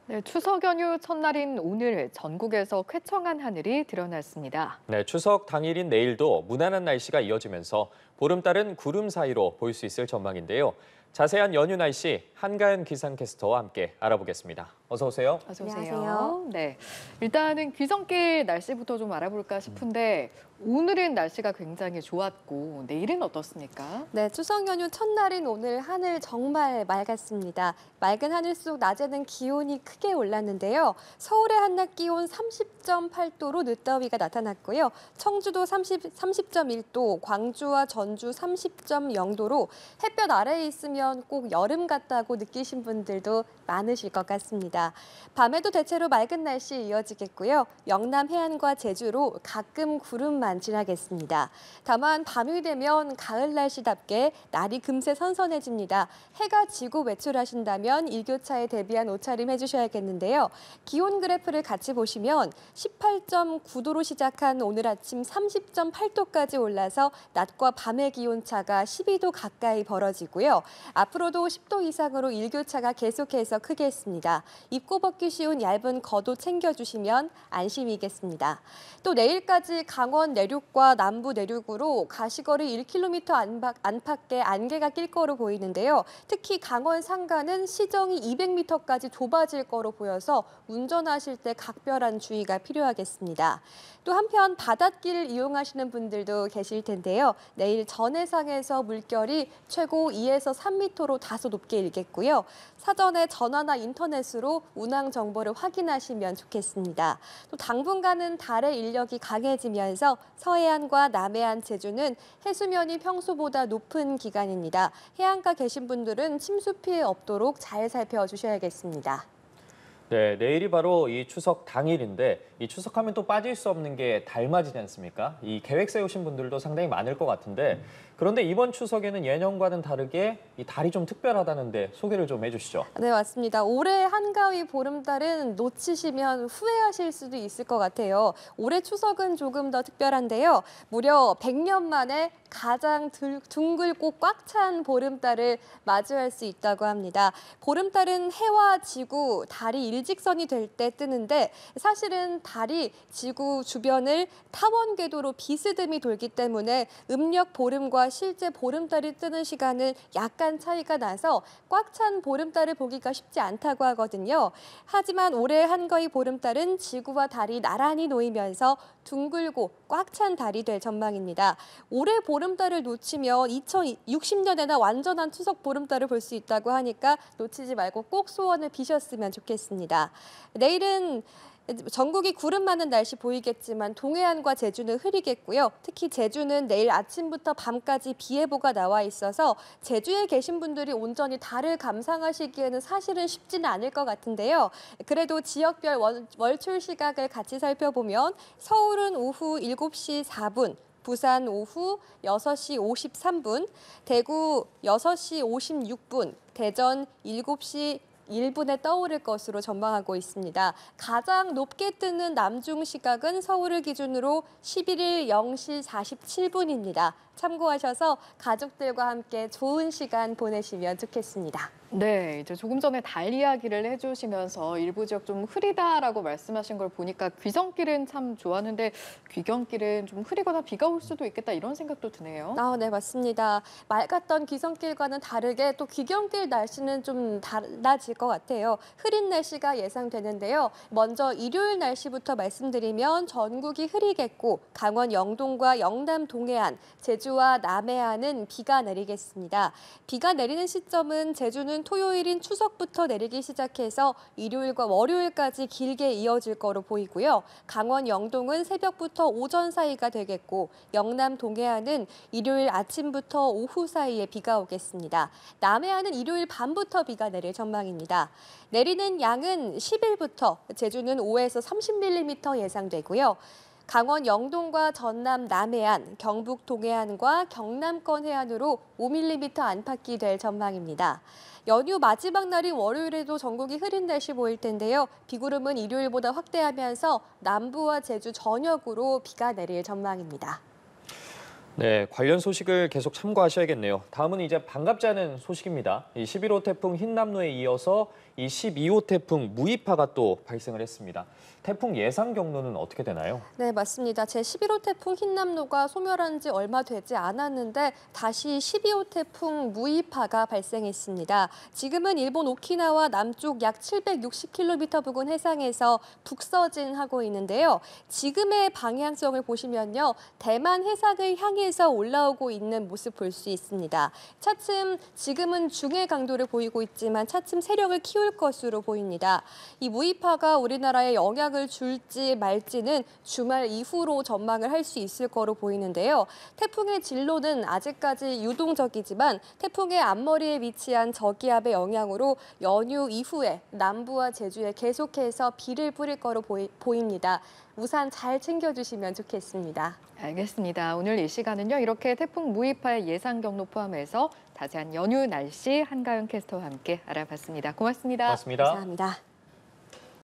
네, 추석 연휴 첫날인 오늘 전국에서 쾌청한 하늘이 드러났습니다. 네, 추석 당일인 내일도 무난한 날씨가 이어지면서 보름달은 구름 사이로 보일 수 있을 전망인데요. 자세한 연휴 날씨 한가연 기상캐스터와 함께 알아보겠습니다. 어서 오세요. 어서 오세요. 안녕하세요. 네, 일단은 귀성길 날씨부터 좀 알아볼까 싶은데 오늘은 날씨가 굉장히 좋았고 내일은 어떻습니까? 네, 추석 연휴 첫날인 오늘 하늘 정말 맑았습니다. 맑은 하늘 속 낮에는 기온이 크게 올랐는데요. 서울의 한낮 기온 30.8도로 늦더위가 나타났고요. 청주도 30.1도, 광주와 전주 30.0도로 햇볕 아래에 있으면 꼭 여름 같다고 느끼신 분들도 많으실 것 같습니다. 밤에도 대체로 맑은 날씨 이어지겠고요. 영남 해안과 제주로 가끔 구름만 지나겠습니다. 다만 밤이 되면 가을 날씨답게 날이 금세 선선해집니다. 해가 지고 외출하신다면 일교차에 대비한 옷차림 해주셔야겠는데요. 기온 그래프를 같이 보시면 18.9도로 시작한 오늘 아침 30.8도까지 올라서 낮과 밤의 기온차가 12도 가까이 벌어지고요. 앞으로도 10도 이상으로 일교차가 계속해서 크겠습니다. 입고 벗기 쉬운 얇은 겉옷 챙겨주시면 안심이겠습니다. 또 내일까지 강원 내륙과 남부 내륙으로 가시거리 1km 안팎의 안개가 낄 거로 보이는데요. 특히 강원 상간은 시정이 200m까지 좁아질 거로 보여서 운전하실 때 각별한 주의가 필요하겠습니다. 또 한편 바닷길을 이용하시는 분들도 계실 텐데요. 내일 전해상에서 물결이 최고 2에서 3m로 다소 높게 일겠고요. 사전에 전화나 인터넷으로 운항 정보를 확인하시면 좋겠습니다. 또 당분간은 달의 인력이 강해지면서 서해안과 남해안, 제주는 해수면이 평소보다 높은 기간입니다. 해안가 계신 분들은 침수 피해 없도록 잘 살펴주셔야겠습니다. 네, 내일이 바로 이 추석 당일인데 이 추석하면 또 빠질 수 없는 게 달맞이지 않습니까? 이 계획 세우신 분들도 상당히 많을 것 같은데 그런데 이번 추석에는 예년과는 다르게 이 달이 좀 특별하다는데 소개를 좀 해주시죠. 네, 맞습니다. 올해 한가위 보름달은 놓치시면 후회하실 수도 있을 것 같아요. 올해 추석은 조금 더 특별한데요. 무려 100년 만에 가장 둥글고 꽉 찬 보름달을 마주할 수 있다고 합니다. 보름달은 해와 지구, 달이 일직선이 될 때 뜨는데 사실은 달이 지구 주변을 타원 궤도로 비스듬히 돌기 때문에 음력 보름과 실제 보름달이 뜨는 시간은 약간 차이가 나서 꽉 찬 보름달을 보기가 쉽지 않다고 하거든요. 하지만 올해 한가위 보름달은 지구와 달이 나란히 놓이면서 둥글고 꽉 찬 달이 될 전망입니다. 올해 보름달을 놓치면 2060년에나 완전한 추석 보름달을 볼 수 있다고 하니까 놓치지 말고 꼭 소원을 비셨으면 좋겠습니다. 내일은 전국이 구름 많은 날씨 보이겠지만 동해안과 제주는 흐리겠고요. 특히 제주는 내일 아침부터 밤까지 비 예보가 나와 있어서 제주에 계신 분들이 온전히 달을 감상하시기에는 사실은 쉽지는 않을 것 같은데요. 그래도 지역별 월출 시각을 같이 살펴보면 서울은 오후 7시 4분, 부산 오후 6시 53분, 대구 6시 56분, 대전 7시 1분에 떠오를 것으로 전망하고 있습니다. 가장 높게 뜨는 남중 시각은 서울을 기준으로 11일 0시 47분입니다. 참고하셔서 가족들과 함께 좋은 시간 보내시면 좋겠습니다. 네, 이제 조금 전에 달 이야기를 해주시면서 일부 지역 좀 흐리다라고 말씀하신 걸 보니까 귀성길은 참 좋았는데 귀경길은 좀 흐리거나 비가 올 수도 있겠다 이런 생각도 드네요. 네, 맞습니다. 맑았던 귀성길과는 다르게 또 귀경길 날씨는 좀 달라질 것 같아요. 흐린 날씨가 예상되는데요. 먼저 일요일 날씨부터 말씀드리면 전국이 흐리겠고 강원 영동과 영남 동해안, 제주와 남해안은 비가 내리겠습니다. 비가 내리는 시점은 제주는 토요일인 추석부터 내리기 시작해서 일요일과 월요일까지 길게 이어질 거로 보이고요. 강원 영동은 새벽부터 오전 사이가 되겠고 영남 동해안은 일요일 아침부터 오후 사이에 비가 오겠습니다. 남해안은 일요일 밤부터 비가 내릴 전망입니다. 내리는 양은 10일부터 제주는 5에서 30mm 예상되고요. 강원 영동과 전남 남해안, 경북 동해안과 경남권 해안으로 5mm 안팎이 될 전망입니다. 연휴 마지막 날인 월요일에도 전국이 흐린 날씨 보일 텐데요. 비구름은 일요일보다 확대하면서 남부와 제주 전역으로 비가 내릴 전망입니다. 네, 관련 소식을 계속 참고하셔야겠네요. 다음은 이제 반갑지 않은 소식입니다. 이 11호 태풍 흰남노에 이어서 이 12호 태풍 무이파가 또 발생을 했습니다. 태풍 예상 경로는 어떻게 되나요? 네, 맞습니다. 제11호 태풍 흰남노가 소멸한 지 얼마 되지 않았는데 다시 12호 태풍 무이파가 발생했습니다. 지금은 일본 오키나와 남쪽 약 760km 부근 해상에서 북서진하고 있는데요. 지금의 방향성을 보시면요. 대만 해상을 향해서 올라오고 있는 모습 볼 수 있습니다. 차츰 지금은 중해 강도를 보이고 있지만 차츰 세력을 키울 것으로 보입니다. 이 무이파가 우리나라에 영향을 줄지 말지는 주말 이후로 전망을 할 수 있을 거로 보이는데요. 태풍의 진로는 아직까지 유동적이지만 태풍의 앞머리에 위치한 저기압의 영향으로 연휴 이후에 남부와 제주에 계속해서 비를 뿌릴 거로 보입니다. 우산 잘 챙겨주시면 좋겠습니다. 알겠습니다. 오늘 이 시간은요. 이렇게 태풍 무이파의 예상 경로 포함해서 자세한 연휴 날씨 한가영 캐스터와 함께 알아봤습니다. 고맙습니다. 고맙습니다. 감사합니다.